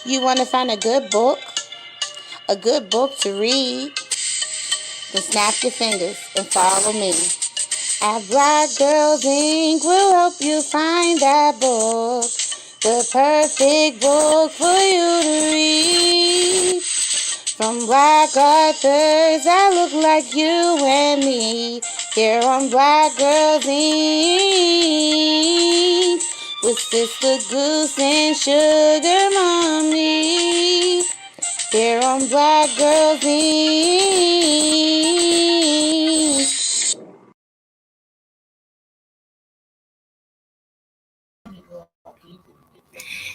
You want to find a good book to read, then snap your fingers and follow me. At Black Girls Inc. will help you find that book, the perfect book for you to read. From Black authors that look like you and me, here on Black Girls Inc. with Sister Goose and Sugar Mommy. Here on Black Girls Inc.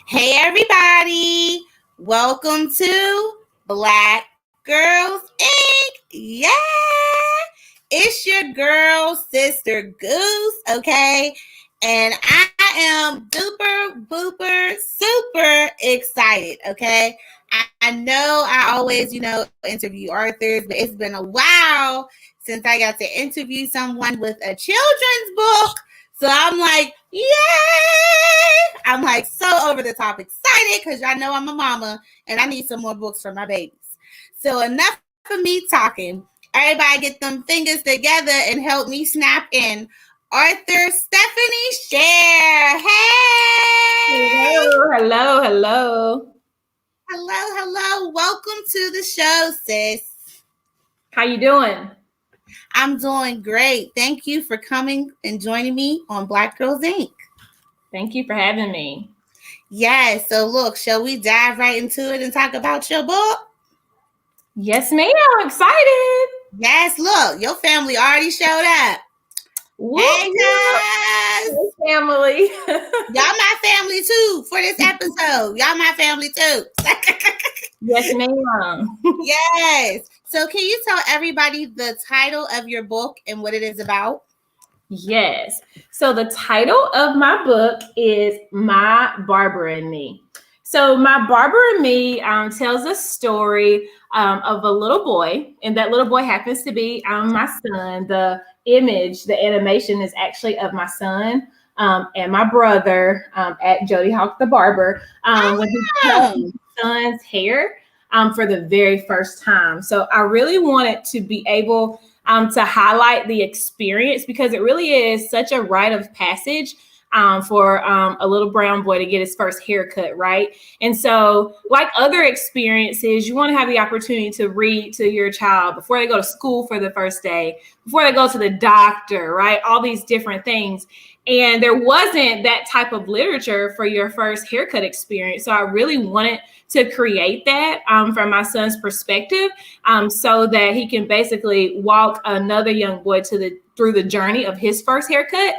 Hey everybody, welcome to Black Girls Inc. Yeah, it's your girl, Sister Goose, okay? And I am duper, booper, super excited, okay? I know I always, interview authors, but it's been a while since I got to interview someone with a children's book. So I'm like, yay! I'm like so over the top excited because y'all know I'm a mama and I need some more books for my babies. So enough of me talking. Everybody get them fingers together and help me snap in Arthur Stephanie Sherer. Hey! Hello. Welcome to the show, sis. How you doing? I'm doing great. Thank you for coming and joining me on Black Girls Inc. Thank you for having me. Yes. So look, shall we dive right into it and talk about your book? Yes, ma'am. I'm excited. Yes. Look, your family already showed up. Hey, guys. Hey, family. Y'all my family too for this episode. Y'all my family too. Yes, ma'am. Yes. So can you tell everybody the title of your book and what it is about? Yes. So the title of my book is My Barber and Me. So My Barber and Me tells a story of a little boy, and that little boy happens to be my son. The image, the animation is actually of my son and my brother at Jody Hawk the Barber when he cut his son's hair for the very first time. So I really wanted to be able to highlight the experience because it really is such a rite of passage for a little brown boy to get his first haircut, right? And so, like other experiences, you want to have the opportunity to read to your child before they go to school for the first day, before they go to the doctor, right? All these different things. And there wasn't that type of literature for your first haircut experience. So I really wanted to create that from my son's perspective so that he can basically walk another young boy through the journey of his first haircut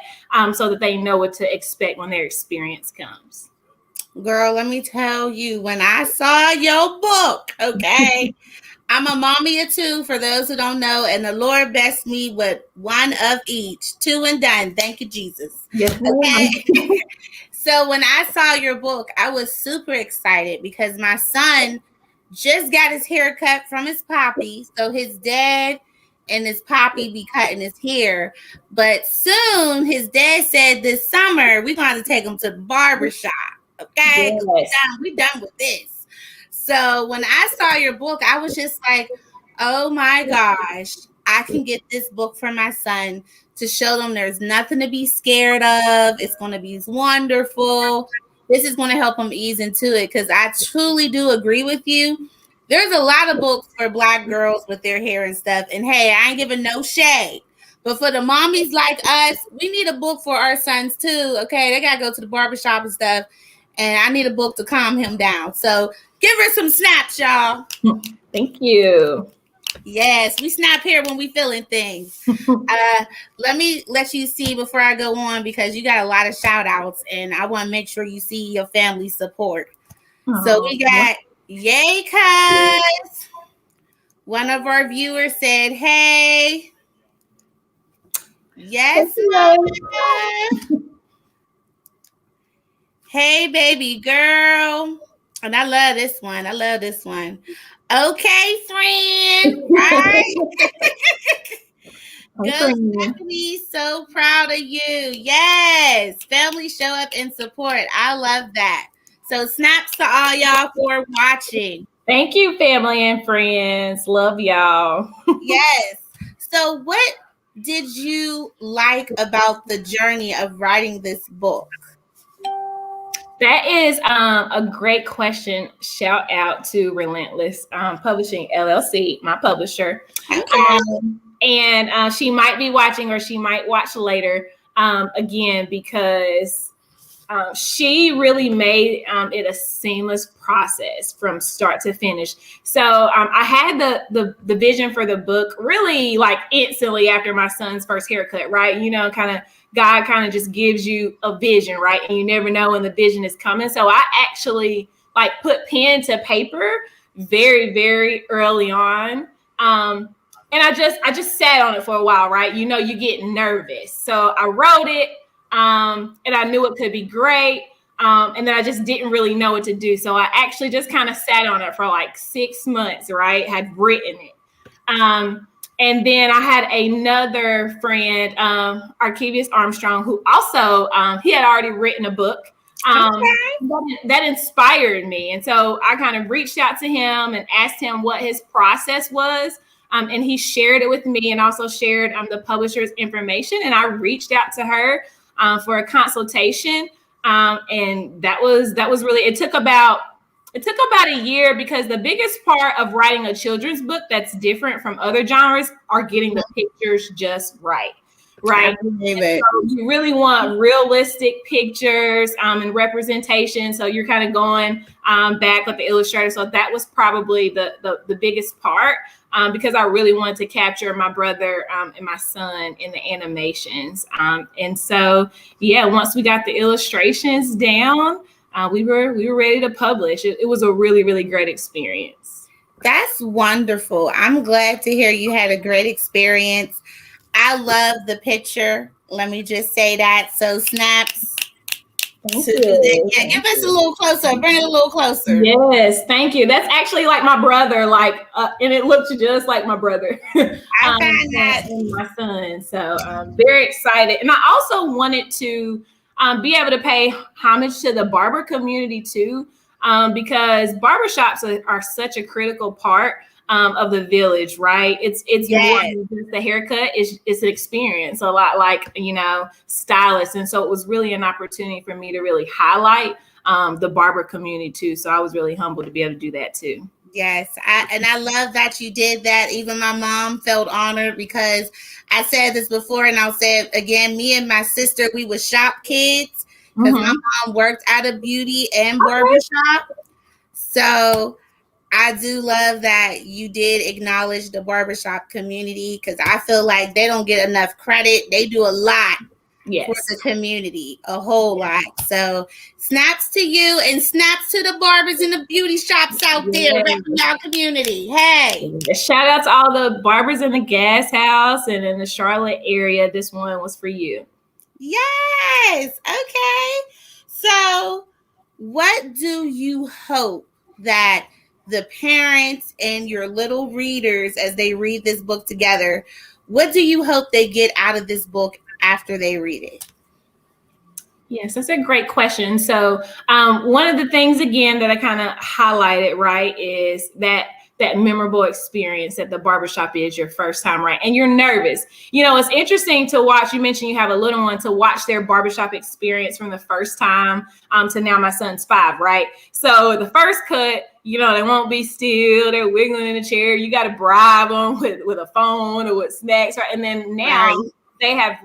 so that they know what to expect when their experience comes. Girl, let me tell you, when I saw your book, okay, I'm a mommy of two, for those who don't know, and the Lord blessed me with one of each. 2 and done. Thank you, Jesus. Yes, okay. So when I saw your book, I was super excited because my son just got his hair cut from his poppy. So his dad and his poppy be cutting his hair. But soon his dad said this summer, we're going to take him to the barber shop. Okay? Yes. We're done with this. So when I saw your book, I was just like, oh my gosh, I can get this book for my son to show them there's nothing to be scared of. It's going to be wonderful. This is going to help them ease into it because I truly do agree with you. There's a lot of books for Black girls with their hair and stuff. And hey, I ain't giving no shade. But for the mommies like us, we need a book for our sons too. Okay, they got to go to the barbershop and stuff. And I need a book to calm him down. So give her some snaps, y'all. Thank you. Yes, we snap here when we feeling things. Let me let you see before I go on because you got a lot of shout outs and I want to make sure you see your family support. So we got Yay Cuz. One of our viewers said, hey. Yes, Mama. Hey, baby girl. And I love this one. Okay, friend. Right? Go, Stephanie. So proud of you. Yes. Family show up and support. I love that. So snaps to all y'all for watching. Thank you, family and friends. Love y'all. Yes. So what did you like about the journey of writing this book? That is a great question. Shout out to Relentless Publishing LLC, my publisher. Okay. And she might be watching or she might watch later again because she really made it a seamless process from start to finish. So I had the vision for the book really like instantly after my son's first haircut, right? You know, God kind of just gives you a vision, right? And you never know when the vision is coming. So I actually like put pen to paper very, very early on. And I just sat on it for a while, right? You know, you get nervous. So I wrote it. And I knew it could be great. And then I just didn't really know what to do. So I actually just kind of sat on it for like 6 months, right? Had written it. And then I had another friend, Arkevius Armstrong, who also, he had already written a book that inspired me. And so I kind of reached out to him and asked him what his process was. And he shared it with me and also shared the publisher's information. And I reached out to her for a consultation. And that was really, it took about a year because the biggest part of writing a children's book that's different from other genres are getting the pictures just right. Right. So you really want realistic pictures and representation. So you're kind of going back with the illustrator. So that was probably the biggest part because I really wanted to capture my brother and my son in the animations. And so, yeah, once we got the illustrations down, we were ready to publish. It was a really, really great experience. That's wonderful. I'm glad to hear you had a great experience. I love the picture. Let me just say that. So snaps. Yeah, give us a little closer. Bring it a little closer. Yes, thank you. That's actually like my brother, and it looks just like my brother. I find that and my son. So I'm very excited, and I also wanted to be able to pay homage to the barber community too, because barbershops are such a critical part of the village, right? It's more than just the haircut. It's an experience, a lot like, you know, stylists. And so it was really an opportunity for me to really highlight the barber community too. So I was really humbled to be able to do that too. Yes. I love that you did that. Even my mom felt honored because I said this before and I'll say it again. Me and my sister, we were shop kids because my mom worked at a beauty and barber shop. So I do love that you did acknowledge the barbershop community because I feel like they don't get enough credit. They do a lot for the community, a whole lot. So snaps to you and snaps to the barbers and the beauty shops out there in our community. Hey. Shout out to all the barbers in the Gas House and in the Charlotte area. This one was for you. Yes. Okay. So what do you hope that the parents and your little readers, as they read this book together, what do you hope they get out of this book after they read it? Yes, that's a great question. So one of the things, again, that I kind of highlighted, right, is that memorable experience at the barbershop is your first time, right? And you're nervous. You know, it's interesting to watch. You mentioned you have a little one, to watch their barbershop experience from the first time to now my son's 5, right? So the first cut, you know, they won't be still. They're wiggling in the chair. You got to bribe them with a phone or with snacks, right? And then now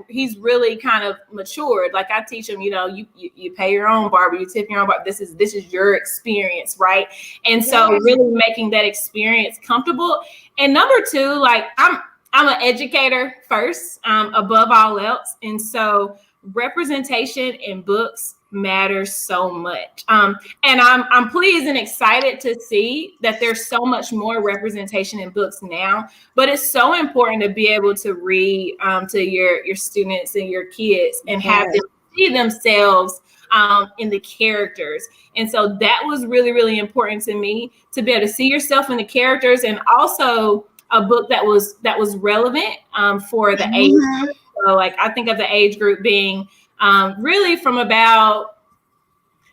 he's really kind of matured. Like I teach him, you know, you pay your own barber, you tip your own barber. This is your experience, right? And so really making that experience comfortable. And number 2, like I'm an educator first, above all else. And so representation in books matters so much. And I'm pleased and excited to see that there's so much more representation in books now, but it's so important to be able to read to your students and your kids and have them see themselves in the characters. And so that was really, really important to me, to be able to see yourself in the characters, and also a book that was relevant for the age group. So like I think of the age group being really from about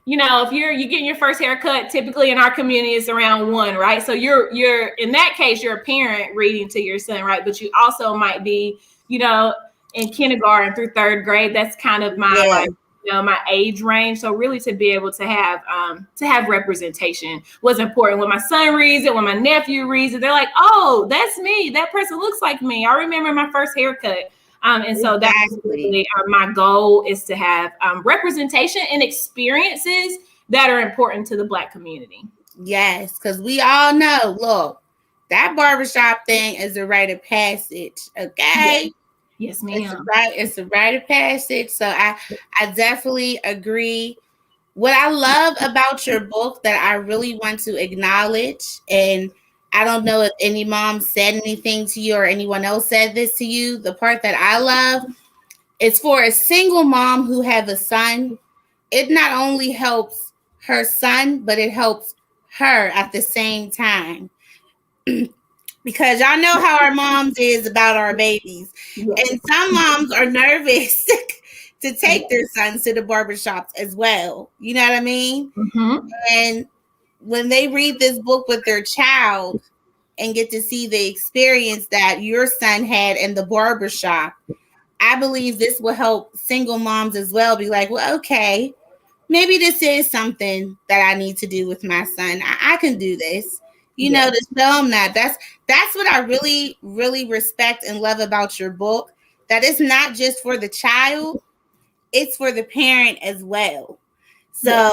if you're getting your first haircut, typically in our community it's around 1, right? So you're in that case, you're a parent reading to your son, right? But you also might be, in kindergarten through 3rd grade. That's kind of my my age range. So really to be able to have representation was important. When my son reads it, when my nephew reads it, they're like, oh, that's me. That person looks like me. I remember my first haircut. And so that's really my goal, is to have representation and experiences that are important to the Black community. Yes, because we all know, look, that barbershop thing is a rite of passage, okay? Yes, ma'am. It's a rite of passage. So I definitely agree. What I love about your book that I really want to acknowledge, and I don't know if any mom said anything to you or anyone else said this to you, the part that I love is for a single mom who has a son. It not only helps her son, but it helps her at the same time. Because y'all know how our moms is about our babies. Yes. And some moms are nervous to take their sons to the barbershops as well. You know what I mean? Mm-hmm. And when they read this book with their child and get to see the experience that your son had in the barbershop, I believe this will help single moms as well be like, well, okay, maybe this is something that I need to do with my son. I can do this. To show them that's what I really, really respect and love about your book. That it's not just for the child, it's for the parent as well. So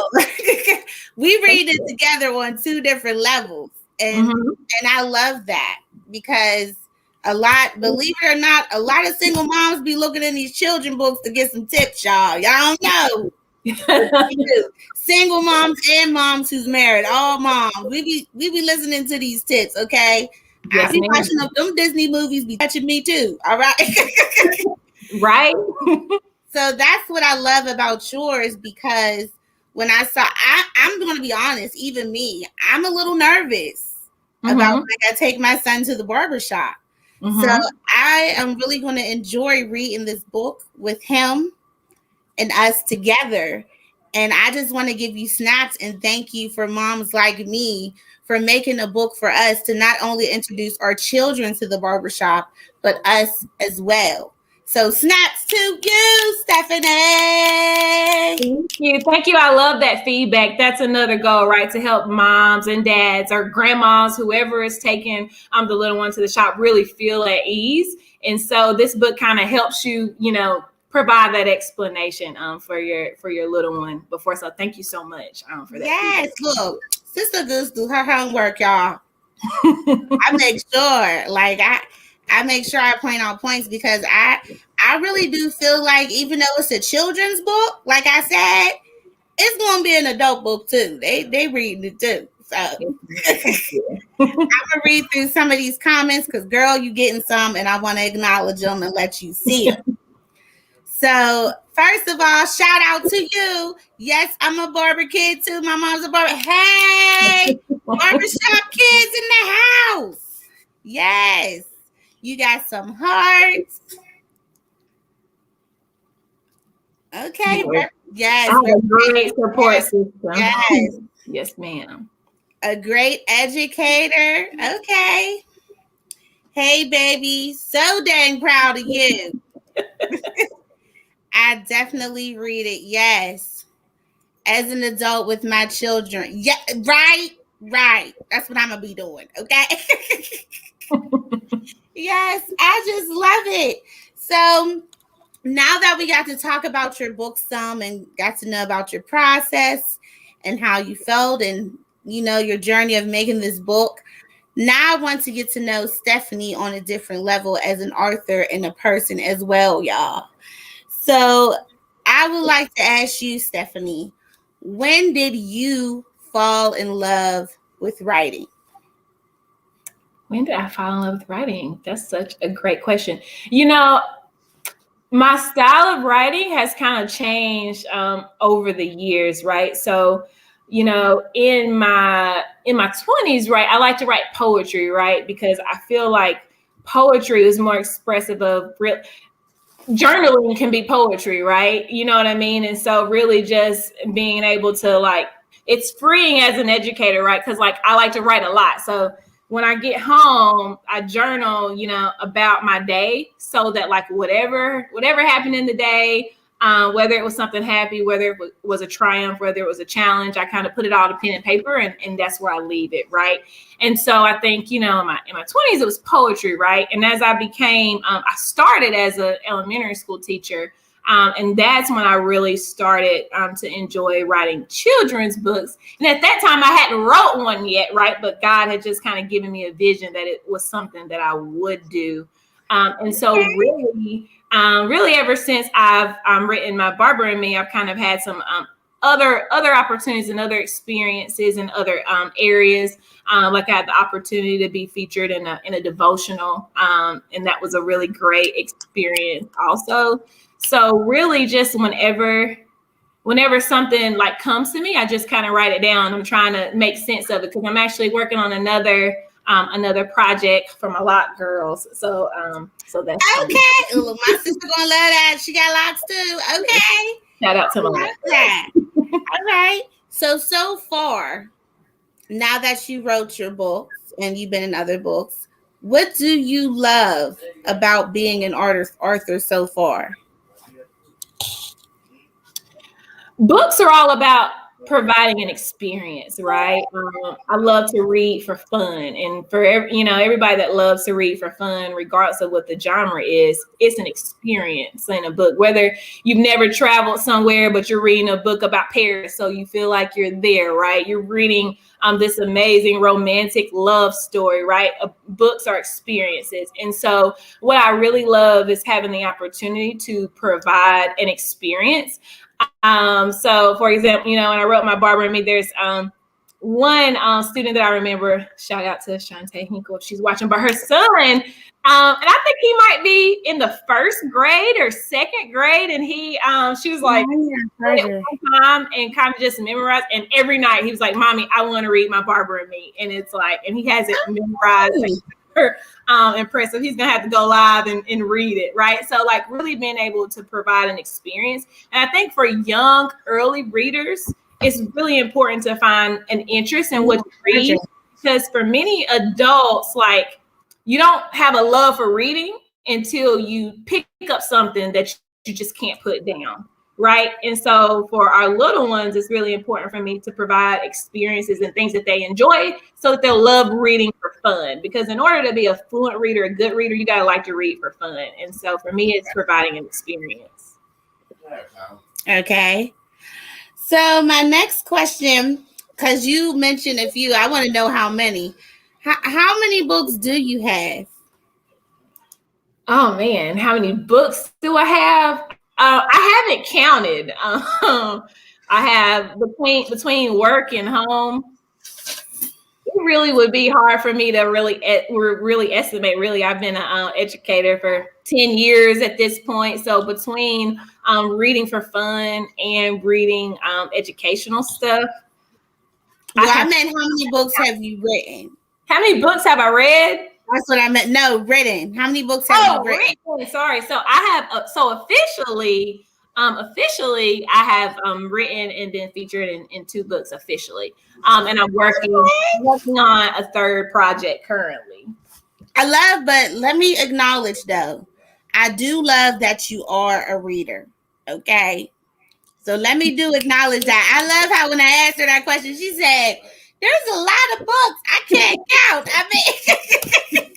we read it together on 2 different levels. And and I love that, because believe it or not, a lot of single moms be looking in these children books to get some tips, y'all. Y'all don't know. Single moms and moms who's married, all moms. We be listening to these tips, okay? Yes, I be watching them Disney movies be touching me too. All right. Right. So that's what I love about yours, because when I saw, I'm going to be honest, even me, I'm a little nervous about when I take my son to the barbershop. So I am really going to enjoy reading this book with him and us together. And I just want to give you snaps and thank you for moms like me for making a book for us to not only introduce our children to the barbershop, but us as well. So snaps to you, Stephanie. Thank you. I love that feedback. That's another goal, right? To help moms and dads or grandmas, whoever is taking the little one to the shop, really feel at ease. And so this book kind of helps you, provide that explanation for your little one before. So thank you so much for that. Yes, look, Sister Goose do her homework, y'all. I make sure, I make sure I point out points, because I really do feel like, even though it's a children's book, like I said, it's gonna be an adult book too. They reading it too. So I'm gonna read through some of these comments, because girl, you getting some, and I want to acknowledge them and let you see them. So first of all, shout out to you. Yes, I'm a barber kid too. My mom's a barber. Hey, barbershop kids in the house. Yes. You got some hearts. Okay. Yes. A great support system. Yes. Yes, ma'am. A great educator. Okay. Hey, baby. So dang proud of you. I definitely read it. Yes. As an adult with my children. Yeah. Right. That's what I'm going to be doing. Okay. Yes. I just love it. So now that we got to talk about your book some and got to know about your process and how you felt and, your journey of making this book, now I want to get to know Stephanie on a different level as an author and a person as well, y'all. So I would like to ask you, Stephanie, when did you fall in love with writing? When did I fall in love with writing? That's such a great question. My style of writing has kind of changed over the years, right? So, in my 20s, right, I like to write poetry, right? Because I feel like poetry is more expressive of journaling can be poetry, right? You know what I mean? And so really just being able to like, it's freeing as an educator, right? Because like I like to write a lot. So when I get home, I journal, about my day so that like whatever happened in the day, whether it was something happy, whether it was a triumph, whether it was a challenge, I kind of put it all to pen and paper, and that's where I leave it, right? And so I think, in my 20s, it was poetry, right? And as I became, I started as an elementary school teacher. And that's when I really started to enjoy writing children's books. And at that time, I hadn't wrote one yet, right? But God had just kind of given me a vision that it was something that I would do. And so really ever since I've written my Barber and Me, I've kind of had some other opportunities and other experiences in other areas. Like I had the opportunity to be featured in a devotional, and that was a really great experience also. So really just whenever something like comes to me, I just kind of write it down. I'm trying to make sense of it because I'm actually working on another project for my lock girls. So that's okay. Ooh, my sister gonna love that. She got locks too. Okay. Shout out to my that. All right. So far, now that you wrote your books and you've been in other books, what do you love about being an author so far? Books are all about providing an experience, right? I love to read for fun, and for everybody that loves to read for fun, regardless of what the genre is, it's an experience in a book. Whether you've never traveled somewhere, but you're reading a book about Paris, so you feel like you're there, right? You're reading this amazing romantic love story, right? Books are experiences, and so what I really love is having the opportunity to provide an experience. So for example, when I wrote my Barber and Me, there's one student that I remember, shout out to Shantae Hinkle if she's watching, but her son, and I think he might be in the first grade or second grade, and she was like, time and kind of just memorized, and every night he was like, "Mommy, I want to read my Barber and Me," and it's like, and he has it memorized. Impressive. He's gonna have to go live and read it, right? So like really being able to provide an experience. And I think for young early readers, it's really important to find an interest in what you read, because for many adults, like you don't have a love for reading until you pick up something that you just can't put down, right? And so for our little ones, it's really important for me to provide experiences and things that they enjoy so that they'll love reading for fun. Because in order to be a fluent reader, a good reader, you got to like to read for fun. And so for me, it's providing an experience. Okay. So my next question, because you mentioned a few, I want to know how many. How many books do you have? Oh man, how many books do I have? I haven't counted. I have between work and home. It really would be hard for me to really estimate. Really, I've been an educator for 10 years at this point. So between reading for fun and reading educational stuff. Well, I meant how many books have you written? How many books have I read? That's what I meant. No, written. How many books have you written? Sorry. So I have. Officially, I have written and been featured in 2 books officially. And I'm working on a third project currently. But let me acknowledge though, I do love that you are a reader. Okay. So let me acknowledge that. I love how when I asked her that question, she said, "There's a lot of books. I can't count." I mean,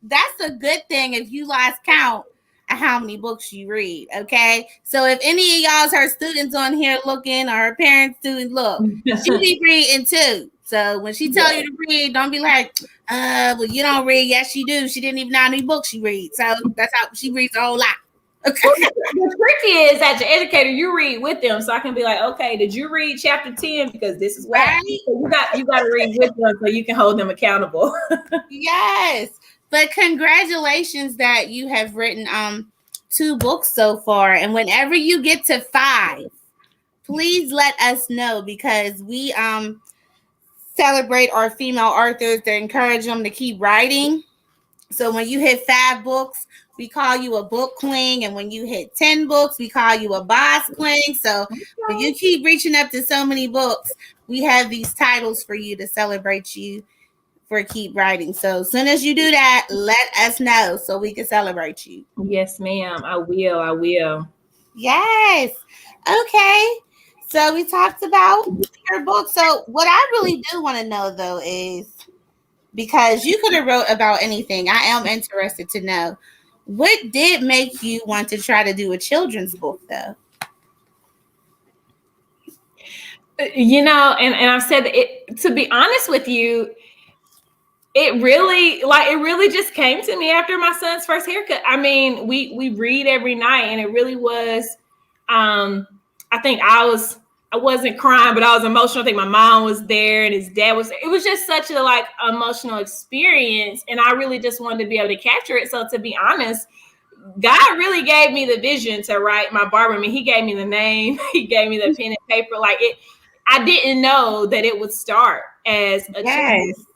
that's a good thing if you lost count of how many books you read. Okay. So if any of y'all's her students on here looking, or her parents students, look, she be reading too. So when she tell you to read, don't be like, well, you don't read. Yes, she do. She didn't even know how many books she reads. So that's how she reads a whole lot. Okay. The trick is, as an educator, you read with them, so I can be like, okay, did you read chapter 10? Because this is right. So you got to read with them so you can hold them accountable. Yes, but congratulations that you have written 2 books so far, and whenever you get to 5, please let us know, because we celebrate our female authors to encourage them to keep writing. So when you hit 5 books, we call you a book queen. And when you hit 10 books, we call you a boss queen. So when you keep reaching up to so many books, we have these titles for you to celebrate you for keep writing. So as soon as you do that, let us know so we can celebrate you. Yes, ma'am. I will. I will. Yes. Okay. So we talked about your book. So what I really do want to know though is, because you could have wrote about anything, I am interested to know, what did make you want to try to do a children's book though? And I've said that to be honest with you, it really just came to me after my son's first haircut. I mean, we read every night, and it really was. I think I wasn't crying, but I was emotional. I think my mom was there, and his dad was. It was just such a emotional experience, and I really just wanted to be able to capture it. So to be honest, God really gave me the vision to write my Barber and Me. He gave me the name. He gave me the pen and paper. I didn't know that it would start as a children's. Yes.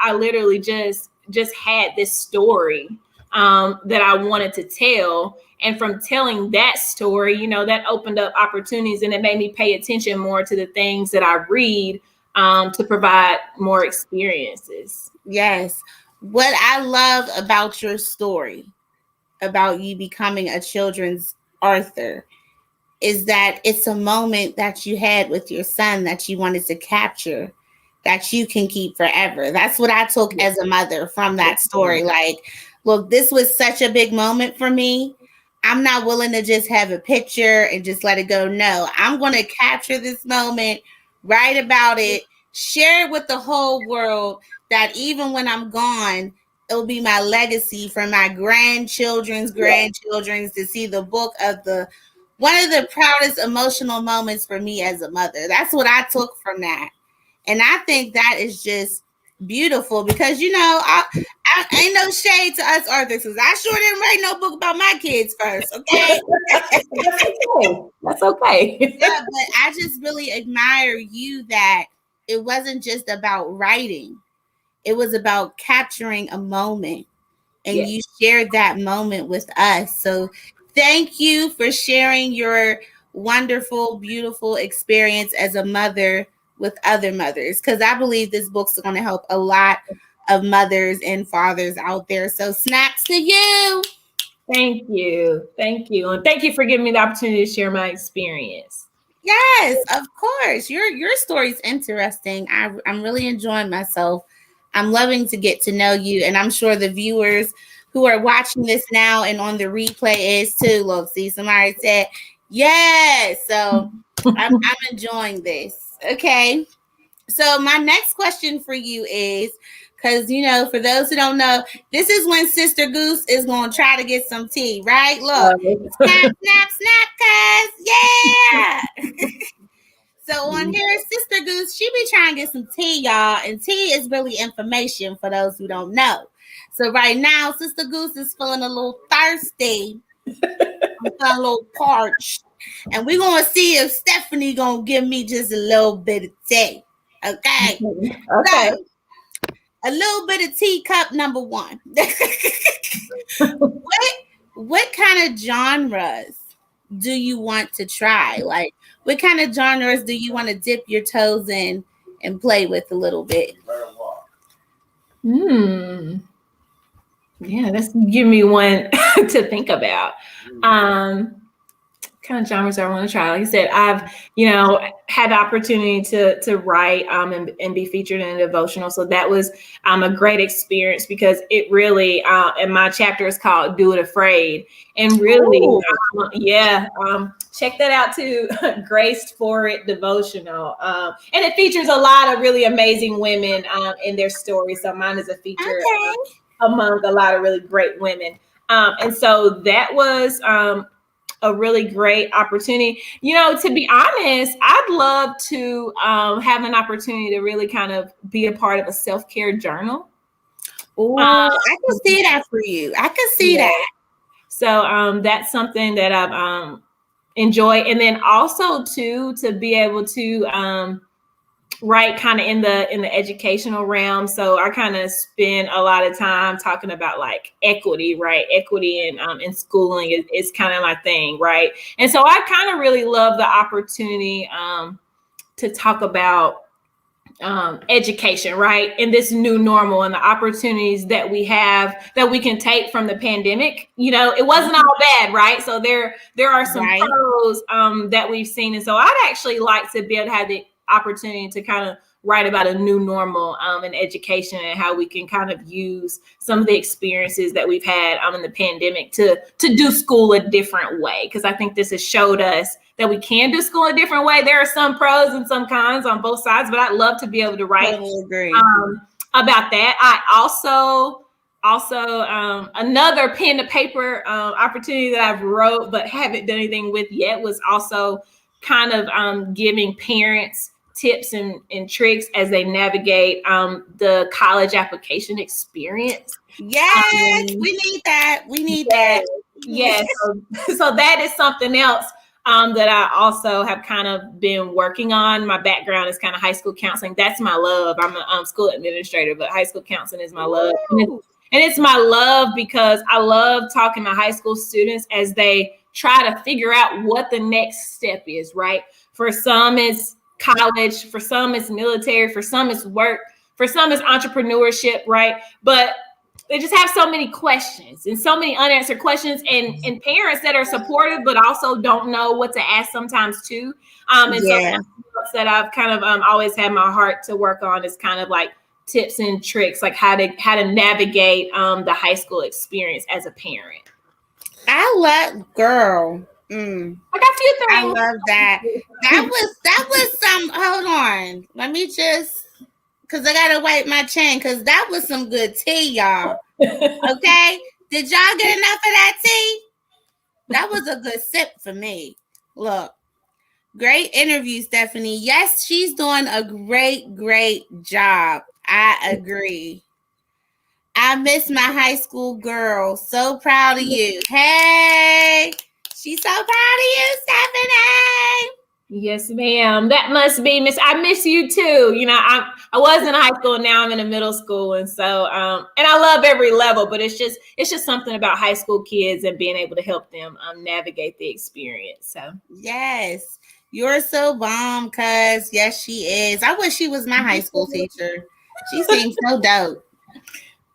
I literally just had this story that I wanted to tell. And from telling that story, that opened up opportunities, and it made me pay attention more to the things that I read to provide more experiences. Yes. What I love about your story, about you becoming a children's author, is that it's a moment that you had with your son that you wanted to capture, that you can keep forever. That's what I took as a mother from that story. Like, look, this was such a big moment for me. I'm not willing to just have a picture and just let it go. No, I'm going to capture this moment, write about it, share it with the whole world, that even when I'm gone, it'll be my legacy for my grandchildren's to see the book of the one of the proudest emotional moments for me as a mother. That's what I took from that. And I think that is just beautiful, because I ain't no shade to us authors, because I sure didn't write no book about my kids first, okay? That's okay. Yeah, but I just really admire you that it wasn't just about writing. It was about capturing a moment, and Yes. you shared that moment with us. So thank you for sharing your wonderful, beautiful experience as a mother with other mothers, because I believe this book's going to help a lot of mothers and fathers out there. So snaps to you. Thank you. Thank you. And thank you for giving me the opportunity to share my experience. Yes, of course. Your story's interesting. I'm really enjoying myself. I'm loving to get to know you, and I'm sure the viewers who are watching this now and on the replay is too. Look, see, somebody said yes. So I'm enjoying this. Okay. So my next question for you is, because for those who don't know, this is when Sister Goose is going to try to get some tea, right? Look, snap, snap, snap, cuz yeah. So on here, Sister Goose, she be trying to get some tea, y'all, and tea is really information for those who don't know. So right now, Sister Goose is feeling a little thirsty. I'm feeling a little parched, and we're gonna see if Stephanie gonna give me just a little bit of tea. Okay. Okay. So, a little bit of teacup number one. what kind of genres do you want to try? Like, what kind of genres do you want to dip your toes in and play with a little bit? Yeah, let's give me one to think about. Kind of genres I want to try. Like I said, I've had the opportunity to write and be featured in a devotional, so that was a great experience, because it really and my chapter is called "Do It Afraid," and really check that out too. Graced for It devotional, and it features a lot of really amazing women in their stories. So mine is a feature among a lot of really great women, and so that was a really great opportunity. To be honest, I'd love to have an opportunity to really kind of be a part of a self-care journal. Oh, I can see that for you. I can see that. So that's something that I've enjoyed. And then also too, to be able to right, kind of in the educational realm. So I kind of spend a lot of time talking about like equity, right? Equity in schooling is kind of my thing, right? And so I kind of really love the opportunity to talk about education, right? In this new normal and the opportunities that we have that we can take from the pandemic. You know, it wasn't all bad, right? So there are some Right. pros that we've seen. And so I'd actually like to be able to have the opportunity to kind of write about a new normal in education and how we can kind of use some of the experiences that we've had in the pandemic to do school a different way. Because I think this has showed us that we can do school a different way. There are some pros and some cons on both sides, but I'd love to be able to write Totally agree. About that. I also another pen to paper opportunity that I've wrote but haven't done anything with yet was also kind of giving parents tips and tricks as they navigate the college application experience. Yes, we need that. We need that. Yes. So that is something else that I also have kind of been working on. My background is kind of high school counseling. That's my love. I'm a school administrator, but high school counseling is my love. And it's my love because I love talking to high school students as they try to figure out what the next step is, right? For some, it's college. For some, it's military. For some, it's work. For some, it's entrepreneurship, right? But they just have so many questions and so many unanswered questions, and parents that are supportive but also don't know what to ask sometimes too. And so that I've kind of always had my heart to work on is kind of like tips and tricks, like how to navigate the high school experience as a parent. I love girl. I got a few things. I love that. That was some. Hold on. Let me just. Because I got to wipe my chin, because that was some good tea, y'all. Okay? Did y'all get enough of that tea? That was a good sip for me. Look. Great interview, Stephanie. Yes, she's doing a great job. I agree. I miss my high school girl. So proud of you. Hey! She's so proud of you, Stephanie. Yes, ma'am. That must be Miss. I miss you too. You know, I was in high school. Now I'm in a middle school, and so and I love every level. But it's just something about high school kids and being able to help them navigate the experience. So yes, you're so bomb, cuz yes, she is. I wish she was my high school teacher. She seems so dope.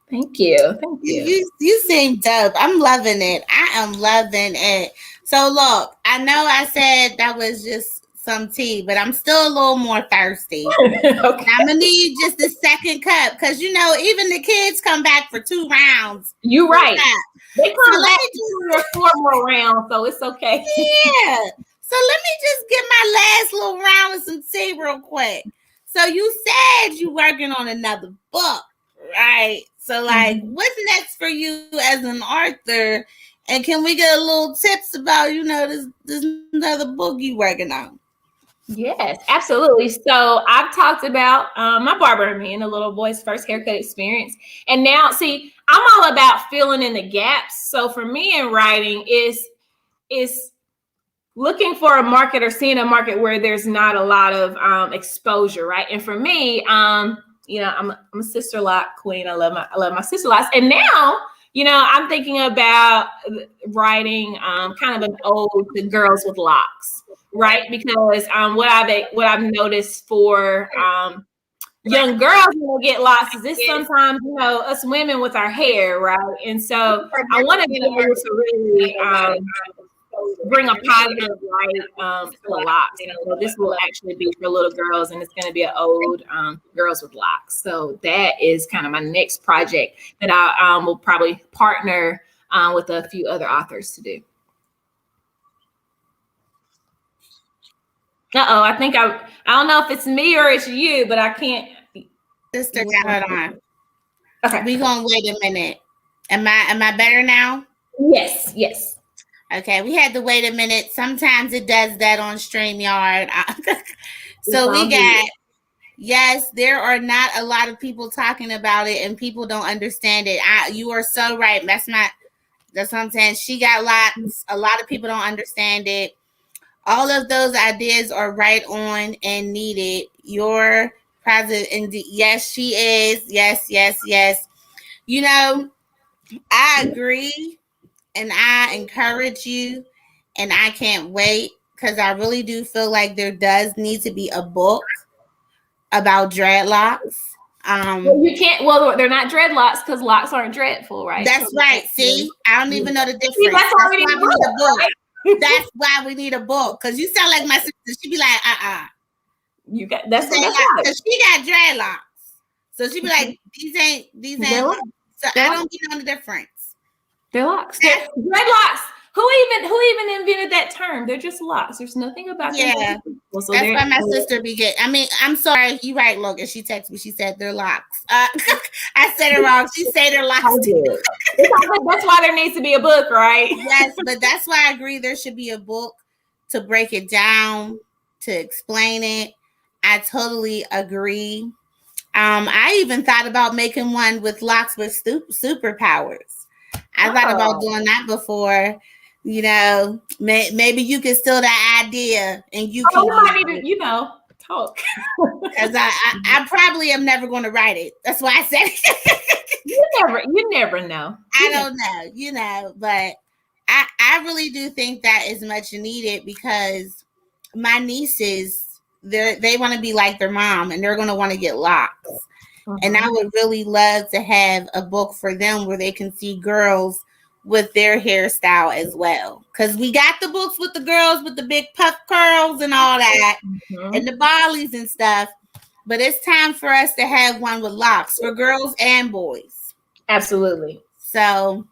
Thank you. You seem dope. I'm loving it. I am loving it. So look, I know I said that was just some tea, but I'm still a little more thirsty. Okay. I'm gonna need just a second cup because you know even the kids come back for 2 rounds. You're right. They come back for 4 more rounds, so it's okay. Yeah. So let me just get my last little round of some tea real quick. So you said you working on another book, right? So like, what's next for you as an author? And can we get a little tips about, you know, this another book you working on? Yes, absolutely. So I've talked about my Barber and Me and the little boy's first haircut experience. And now, see, I'm all about filling in the gaps. So for me in writing is looking for a market or seeing a market where there's not a lot of exposure, right? And for me, you know, I'm a sister lot queen. I love my sister lots. And now, you know, I'm thinking about writing kind of an ode to girls with locks, right? Because what I've noticed for young girls when they get locks is this sometimes, you know, us women with our hair, right? And so I want to be able to really bring a positive light to locks. So this will actually be for little girls, and it's going to be an ode girls with locks. So that is kind of my next project that I will probably partner with a few other authors to do. I think I don't know if it's me or it's you, but I can't. Sister, hold on. Okay, we gonna wait a minute. Am I better now? Yes. Okay, we had to wait a minute. Sometimes it does that on StreamYard. So we got, yes, there are not a lot of people talking about it and people don't understand it. You are so right. That's what I'm saying. She got lots. A lot of people don't understand it. All of those ideas are right on and needed. Your positive, indeed. Yes, she is. Yes, yes, yes. You know, I agree and I encourage you, and I can't wait because I really do feel like there does need to be a book about dreadlocks. Well, you can't. Well, they're not dreadlocks because locks aren't dreadful, right? That's right. See, I don't even know the difference. See, that's why we need we need a book. right? That's why we need a book. Because you sound like my sister. She'd be like, You got that's She what got, she got dreadlocks. So she'd be like, these ain't locks. So I don't know the difference. They're locks. They're dreadlocks. Who even invented that term? They're just locks. There's nothing about them. Yeah. So that's why my sister be getting. I mean, I'm sorry. You right, Logan. She texted me. She said they're locks. I said it wrong. She said they're locks. That's why there needs to be a book, right? Yes, but that's why I agree there should be a book to break it down, to explain it. I totally agree. I even thought about making one with locks with superpowers. I thought about doing that before. You know, maybe you can steal that idea and you can. I need to, talk. Because I probably am never going to write it. That's why I said it. You never know. I don't know, but I really do think that is much needed because my nieces, they want to be like their mom and they're going to want to get locks. And I would really love to have a book for them where they can see girls with their hairstyle as well. Because we got the books with the girls with the big puff curls and all that and the bollies and stuff. But it's time for us to have one with locks for girls and boys. Absolutely. So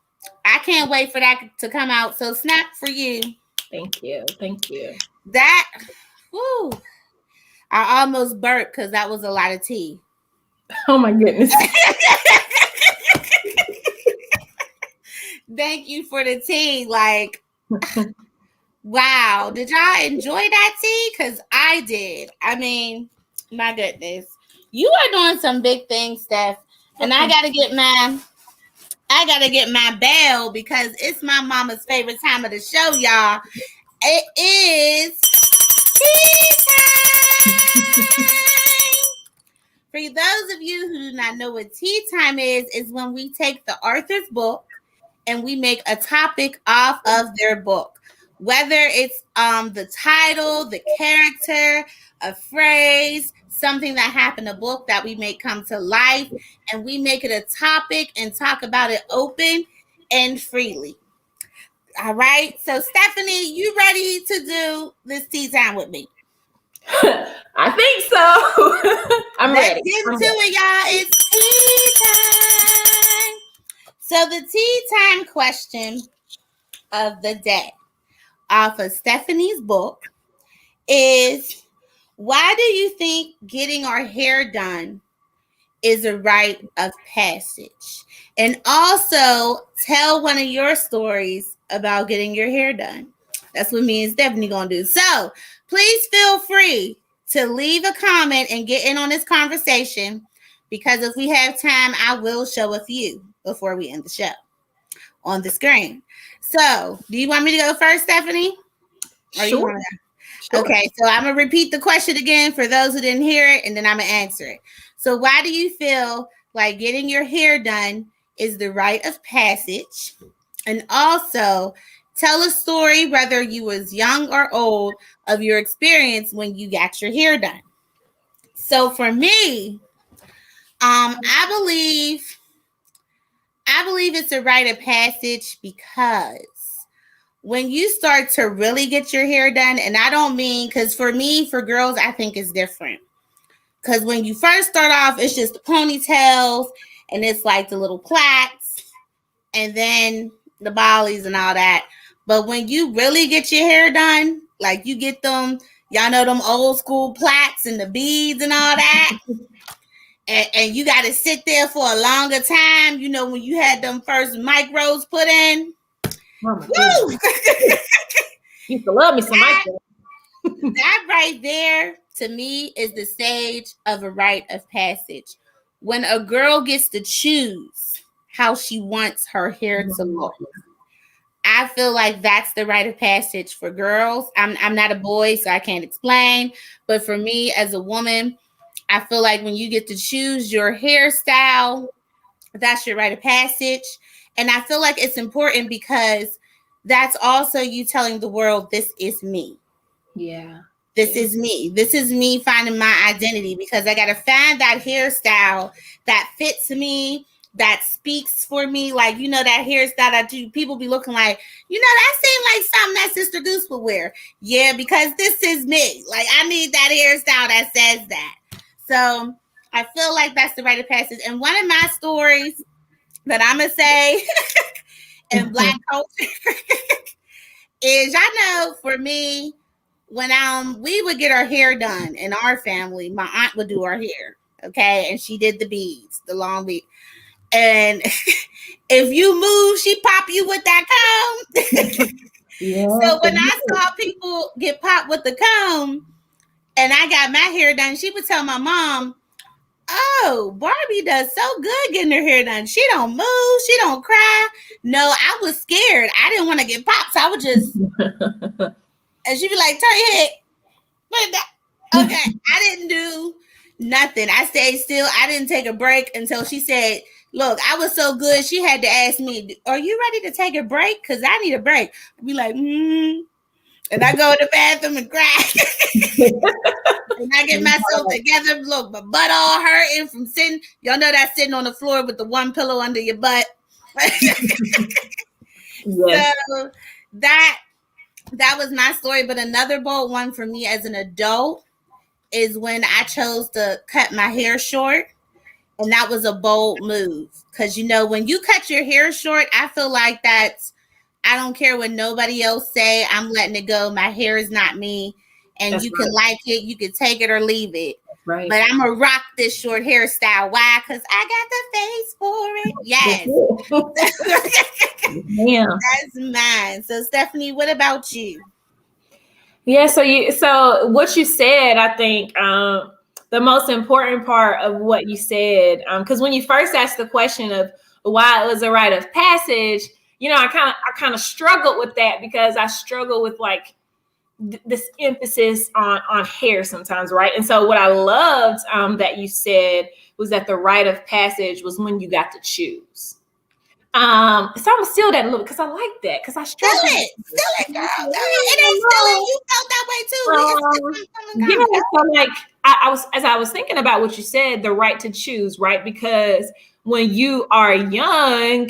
I can't wait for that to come out. So snap for you. Thank you. That, whoo, I almost burped because that was a lot of tea. Oh my goodness. Thank you for the tea. Like, wow. Did y'all enjoy that tea? Because I did. I mean, my goodness. You are doing some big things, Steph. And I gotta get my bell because it's my mama's favorite time of the show, y'all. It is tea time. For those of you who do not know what tea time is when we take the author's book and we make a topic off of their book. Whether it's the title, the character, a phrase, something that happened in a book that we make come to life, and we make it a topic and talk about it open and freely. All right. So Stephanie, you ready to do this tea time with me? I think so. I'm ready. Let's get into it, y'all. It's tea time. So the tea time question of the day off of Stephanie's book is, why do you think getting our hair done is a rite of passage? And also tell one of your stories about getting your hair done. That's what me and Stephanie gonna do. So please feel free to leave a comment and get in on this conversation, because if we have time, I will show a few before we end the show on the screen. So do you want me to go first, Stephanie? Sure. Okay, so I'm going to repeat the question again for those who didn't hear it, and then I'm going to answer it. So why do you feel like getting your hair done is the rite of passage? And also tell a story, whether you was young or old, of your experience when you got your hair done. So for me, I believe it's a rite of passage because when you start to really get your hair done, and I don't mean, because for me, for girls, I think it's different. Because when you first start off, it's just the ponytails, and it's like the little plaits, and then the bollies and all that. But when you really get your hair done, like you get them, y'all know them old school plaits and the beads and all that, and you got to sit there for a longer time, you know, when you had them first micros put in. Woo! You used to love me so much. That right there, to me, is the stage of a rite of passage. When a girl gets to choose how she wants her hair to look. I feel like that's the rite of passage for girls. I'm not a boy, so I can't explain. But for me as a woman, I feel like when you get to choose your hairstyle, that's your rite of passage. And I feel like it's important because that's also you telling the world, this is me. Yeah. This is me. This is me finding my identity because I got to find that hairstyle that fits me, that speaks for me. Like, you know, that hairstyle I do, people be looking like, you know, that seems like something that Sister Goose would wear. Yeah, because this is me. Like, I need that hairstyle that says that. So I feel like that's the rite of passage. And one of my stories that I'm going to say in Black culture is, I know for me, when we would get our hair done in our family, my aunt would do our hair, okay, and she did the beads, the long bead, and if you move, she pop you with that comb. Yeah. So when I saw people get popped with the comb, and I got my hair done, she would tell my mom, "Oh, Barbie does so good getting her hair done. She don't move, she don't cry." No, I was scared. I didn't want to get popped, so I would just, and she'd be like, "Turn your head." Okay, I didn't do nothing. I stayed still. I didn't take a break until she said, "Look, I was so good." She had to ask me, "Are you ready to take a break? Because I need a break." I'd be like, and I go to the bathroom and cry. And I get myself together. Look, my butt all hurting from sitting. Y'all know that sitting on the floor with the one pillow under your butt. Yes. So that was my story. But another bold one for me as an adult is when I chose to cut my hair short. And that was a bold move. Because, you know, when you cut your hair short, I feel like I don't care what nobody else say. I'm letting it go. My hair is not me. And That's you can like it. You can take it or leave it. Right. But I'm going to rock this short hairstyle. Why? Because I got the face for it. Yes. Yeah. That's mine. So, Stephanie, what about you? Yeah, so what you said, I think the most important part of what you said, because when you first asked the question of why it was a rite of passage, you know, I kind of struggled with that because I struggle with like this emphasis on hair sometimes, right? And so what I loved that you said was that the rite of passage was when you got to choose. So I'm gonna steal that a little because I like that because I struggle. Steal it, girl. It ain't stealing. You felt that way too. Yeah, so like I was thinking about what you said, the right to choose, right? Because when you are young,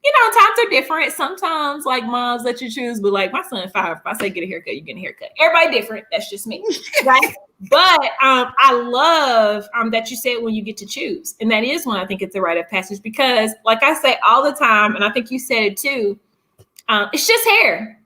you know, times are different. Sometimes like moms let you choose, but like my son 5, if I say get a haircut, you get a haircut. Everybody different. That's just me, right? But I love that you said when you get to choose. And that is when I think it's a rite of passage because like I say all the time, and I think you said it too, it's just hair.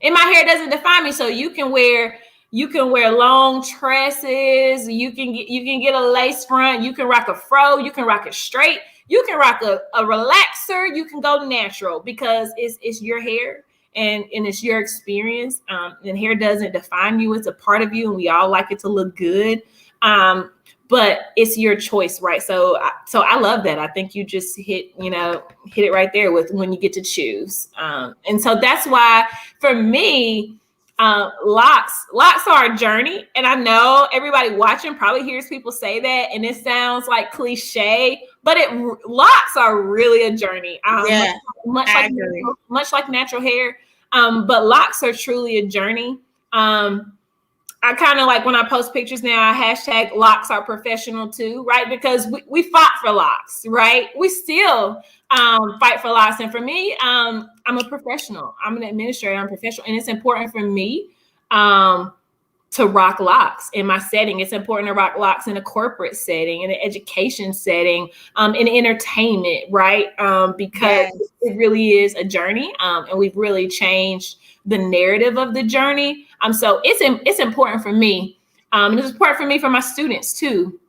And my hair doesn't define me. So you can wear long tresses, you can get a lace front, you can rock a fro, you can rock it straight, you can rock a relaxer, you can go natural because it's your hair. And it's your experience. And hair doesn't define you. It's a part of you. And we all like it to look good. But it's your choice, right? So I love that. I think you just hit it right there with when you get to choose. And so that's why for me, locks are a journey. And I know everybody watching probably hears people say that. And it sounds like cliche, but locks are really a journey. Yeah, much like natural hair. But locks are truly a journey. I kind of like when I post pictures now, I hashtag locks are professional too, right? Because we fought for locks, right? We still fight for locks. And for me, I'm a professional. I'm an administrator. I'm a professional. And it's important for me to rock locks in my setting. It's important to rock locks in a corporate setting, in an education setting, in entertainment, right? Because it really is a journey, and we've really changed the narrative of the journey. So it's important for me, and it's important for me for my students too.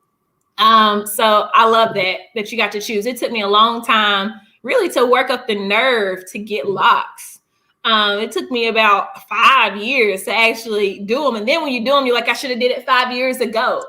So I love that you got to choose. It took me a long time, really, to work up the nerve to get locks. It took me about 5 years to actually do them. And then when you do them, you're like, I should have did it 5 years ago.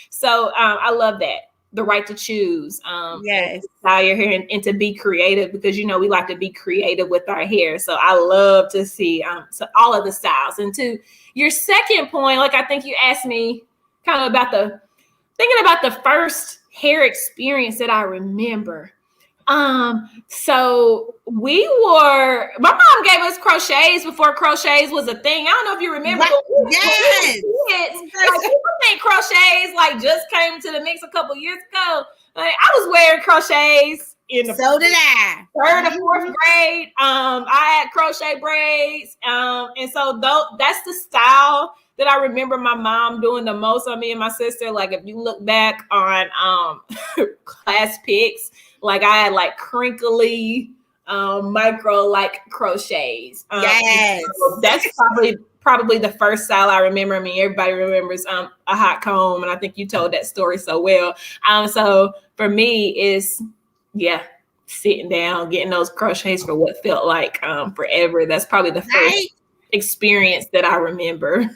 So I love that. the right to choose, Yes. and style your hair and to be creative, because we like to be creative with our hair. So I love to see so all of the styles. And to your second point, like I think you asked me kind of about thinking about the first hair experience that I remember. So my mom gave us crochets before crochets was a thing. I don't know if you remember. Yes. Like, people think crochets like just came to the mix a couple years ago. Like, I was wearing crochets in the So did I. third or fourth grade. I had crochet braids. And so that's the style that I remember my mom doing the most on me and my sister. Like, if you look back on class pics, like I had like crinkly micro like crochets. Yes. So that's probably the first style I remember. I mean, everybody remembers a hot comb, and I think you told that story so well. So for me, it's sitting down, getting those crochets for what felt like forever. That's probably the first experience that I remember.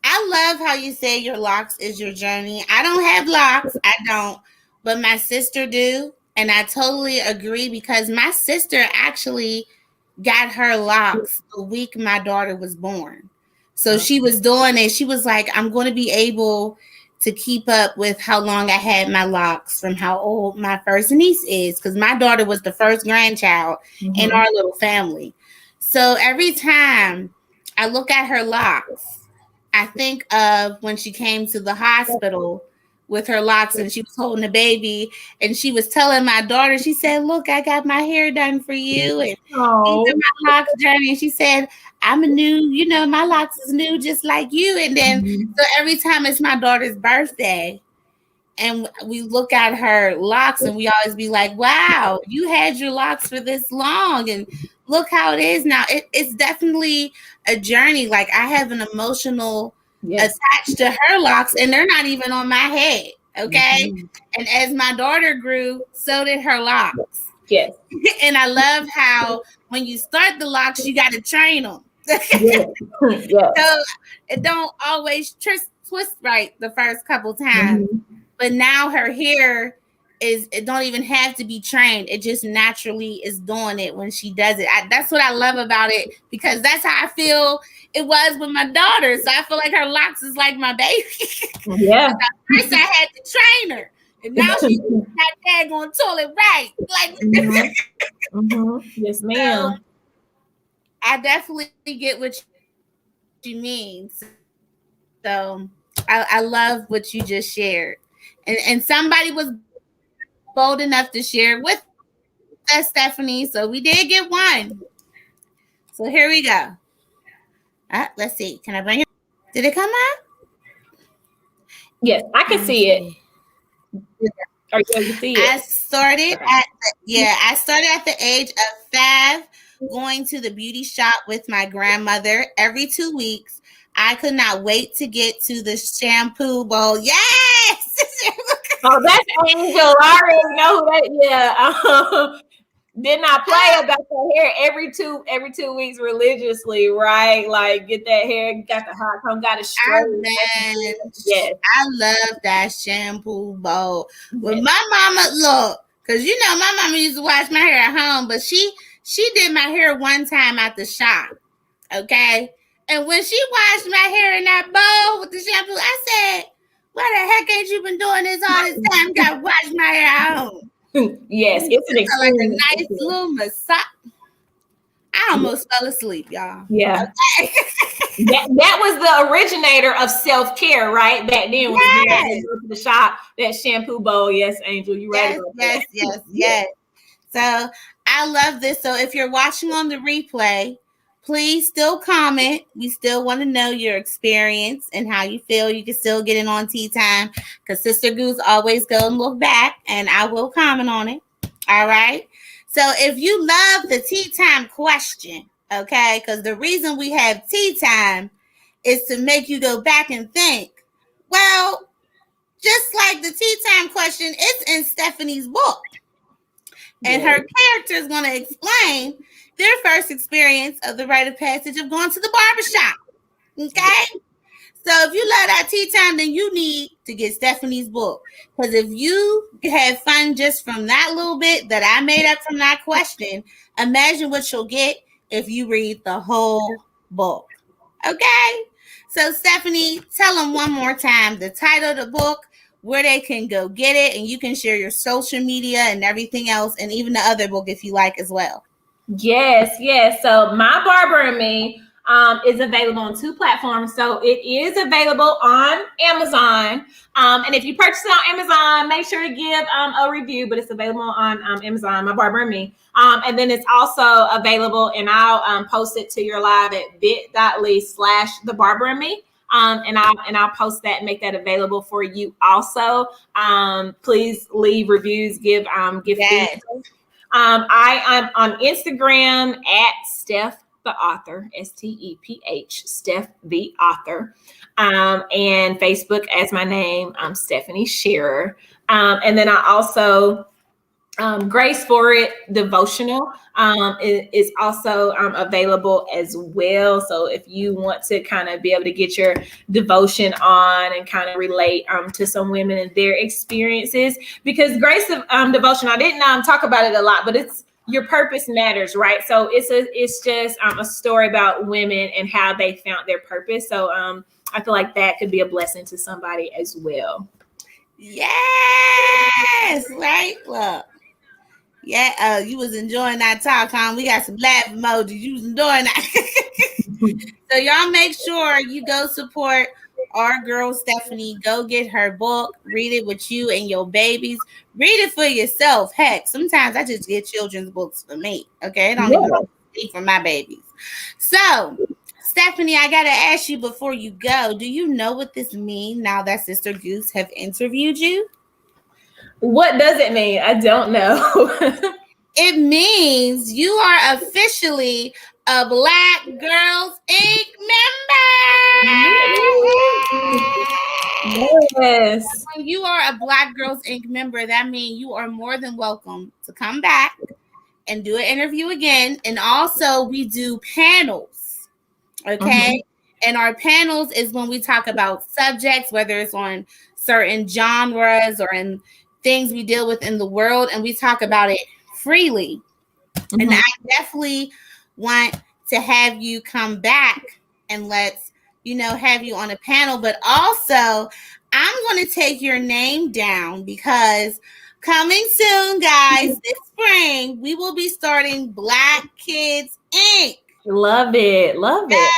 I love how you say your locks is your journey. I don't have locks. I don't. But my sister do. And I totally agree, because my sister actually got her locks the week my daughter was born. So she was doing it. She was like, I'm going to be able to keep up with how long I had my locks from how old my first niece is, because my daughter was the first grandchild in our little family. So every time I look at her locks, I think of when she came to the hospital with her locks and she was holding a baby, and she was telling my daughter, she said, look, I got my hair done for you, and these are my locks journey. And she said, I'm a new, my locks is new just like you. And then so every time it's my daughter's birthday and we look at her locks, and we always be like, wow, you had your locks for this long, and look how it is now. It's definitely a journey. Like, I have an emotional attached to her locks, and they're not even on my head. Okay. And as my daughter grew, so did her locks. Yes. And I love how when you start the locks, you got to train them. So it don't always twist right the first couple times. But now her hair it don't even have to be trained. It just naturally is doing it when she does it. That's what I love about it, because that's how I feel it was with my daughter. So I feel like her locks is like my baby. Yeah. First I had to train her, and now she's not daggone toilet right. Like, Yes, ma'am. So I definitely get what you mean. So I love what you just shared. And somebody was bold enough to share with us, Stephanie. So we did get one. So here we go. Let's see. Can I bring it? Did it come up? Yes, I can see it. Are you able to see it? I started at the age of 5, going to the beauty shop with my grandmother every 2 weeks. I could not wait to get to the shampoo bowl. Yes! Oh, that's Angel. I already know who that. Yeah. Did not play about the hair every two weeks religiously, right? Like, get that hair, got the hot comb, got it straight. Yes, I love that shampoo bowl. When my mama look, because my mama used to wash my hair at home, but she did my hair one time at the shop. Okay. And when she washed my hair in that bowl with the shampoo, I said, why the heck ain't you been doing this all this time? Got to wash my hair at home. Yes, it's an experience. Like a nice little massage. I almost fell asleep, y'all. Yeah. Okay. that was the originator of self-care, right? Back then, when we go to the shop, that shampoo bowl. Yes, Angel, you right. Yes. So I love this. So if you're watching on the replay, please still comment. We still want to know your experience and how you feel. You can still get in on Tea Time, because Sister Goose always go and look back, and I will comment on it. All right. So if you love the Tea Time question, okay, because the reason we have Tea Time is to make you go back and think. Well, just like the Tea Time question, it's in Stephanie's book. And her character is going to explain their first experience of the rite of passage of going to the barbershop. Okay? So if you love that tea time, then you need to get Stephanie's book. Because if you had fun just from that little bit that I made up from that question, imagine what you'll get if you read the whole book. Okay? So Stephanie, tell them one more time the title of the book, where they can go get it, and you can share your social media and everything else, and even the other book if you like as well. Yes, yes. So My Barber and Me is available on 2 platforms. So it is available on Amazon. And if you purchase it on Amazon, make sure to give a review, but it's available on Amazon, My Barber and Me. And then it's also available, and I'll post it to your live at bit.ly/The Barber and Me. And I'll post that and make that available for you also. Please leave reviews, give Yes. feedback. I'm on Instagram at Steph the Author, STEPH, Steph the Author, and Facebook as my name, I'm Stephanie Sherer. And then I also Grace for It devotional is also available as well. So if you want to kind of be able to get your devotion on and kind of relate to some women and their experiences, because Grace devotion, I didn't talk about it a lot, but it's your purpose matters, right? So it's just a story about women and how they found their purpose. So I feel like that could be a blessing to somebody as well. Yes, right. Look. Yeah, you was enjoying that talk, huh? We got some laugh emojis. You was enjoying that. So y'all make sure you go support our girl Stephanie. Go get her book. Read it with you and your babies. Read it for yourself. Heck, sometimes I just get children's books for me. Okay, I don't even speak for my babies. So, Stephanie, I gotta ask you before you go. Do you know what this means now that Sister Goose have interviewed you? What does it mean? I don't know. It means you are officially a Black Girls Inc. member. Yes. When you are a Black Girls Inc. member, that means you are more than welcome to come back and do an interview again. And also, we do panels. Okay. And our panels is when we talk about subjects, whether it's on certain genres or in things we deal with in the world, and we talk about it freely. And I definitely want to have you come back and let's, have you on a panel. But also, I'm going to take your name down because coming soon, guys, this spring, we will be starting Black Kids Inc. Love it. Love it.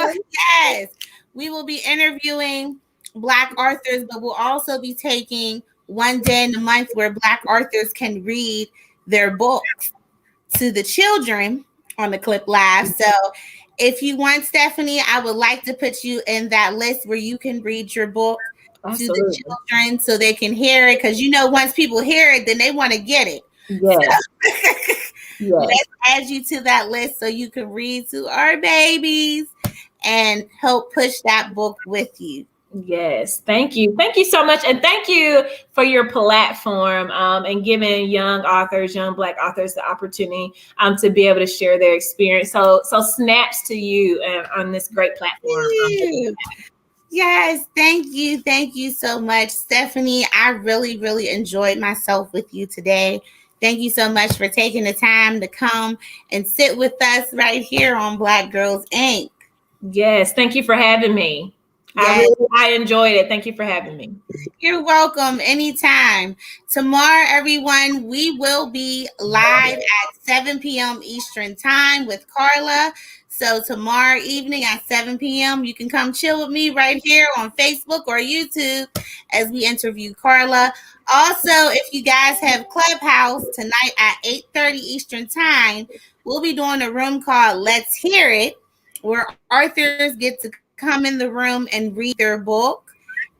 Yes. We will be interviewing Black authors, but we'll also be taking one day in the month where Black authors can read their books to the children on the Clip Live. So if you want, Stephanie, I would like to put you in that list where you can read your book to the children so they can hear it. Because, once people hear it, then they want to get it. Yes. So, let's add you to that list so you can read to our babies and help push that book with you. Yes. Thank you. Thank you so much. And thank you for your platform and giving young authors, young Black authors, the opportunity to be able to share their experience. So snaps to you on this great platform. Yes. Thank you. Thank you so much, Stephanie. I really, really enjoyed myself with you today. Thank you so much for taking the time to come and sit with us right here on Black Girls Inc. Yes. Thank you for having me. Yes. I enjoyed it. Thank you for having me. You're welcome. Anytime. Tomorrow, everyone, we will be live at 7 p.m. Eastern Time with Carla. So tomorrow evening at 7 p.m., you can come chill with me right here on Facebook or YouTube as we interview Carla. Also, if you guys have Clubhouse tonight at 8:30 Eastern Time, we'll be doing a room called Let's Hear It, where authors get to come in the room and read their book.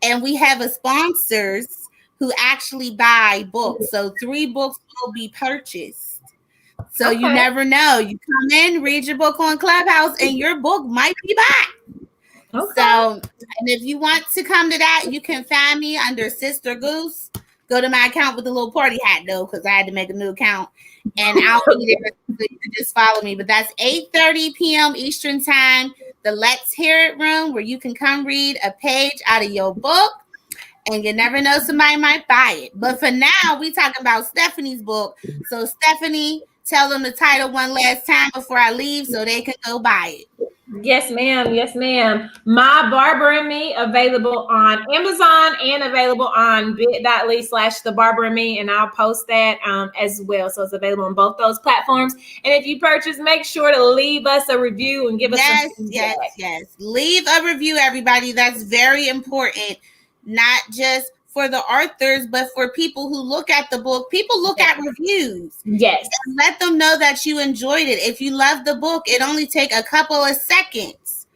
And we have a sponsors who actually buy books. So 3 books will be purchased. So you never know. You come in, read your book on Clubhouse, and your book might be back. So, and if you want to come to that, you can find me under Sister Goose. Go to my account with the little party hat, though, because I had to make a new account. And I'll be there so you can just follow me. But that's 8:30 p.m. Eastern Time the Let's Hear It room where you can come read a page out of your book. And you never know, somebody might buy it. But for now, we talking about Stephanie's book. So Stephanie, tell them the title one last time before I leave so they can go buy it. Yes, ma'am. Yes, ma'am. My Barber and Me, available on Amazon and available on bit.ly/The Barber and Me. And I'll post that as well. So it's available on both those platforms. And if you purchase, make sure to leave us a review and give us some feedback. Yes. Leave a review, everybody. That's very important. Not just for the authors, but for people who look at the book. People look at reviews. Yes. And let them know that you enjoyed it. If you love the book, it only take a couple of seconds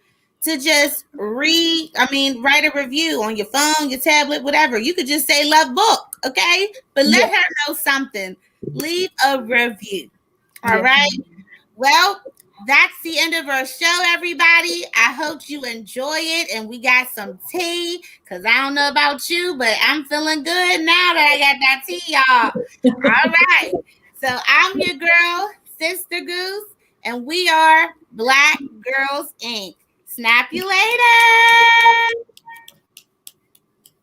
to just write a review on your phone, your tablet, whatever. You could just say love book, okay? But let her know something. Leave a review. All right? Well, that's the end of our show, everybody. I hope you enjoy it. And we got some tea, because I don't know about you, but I'm feeling good now that I got that tea, y'all. All right. So I'm your girl, Sister Goose, and we are Black Girls Inc. Snap you later.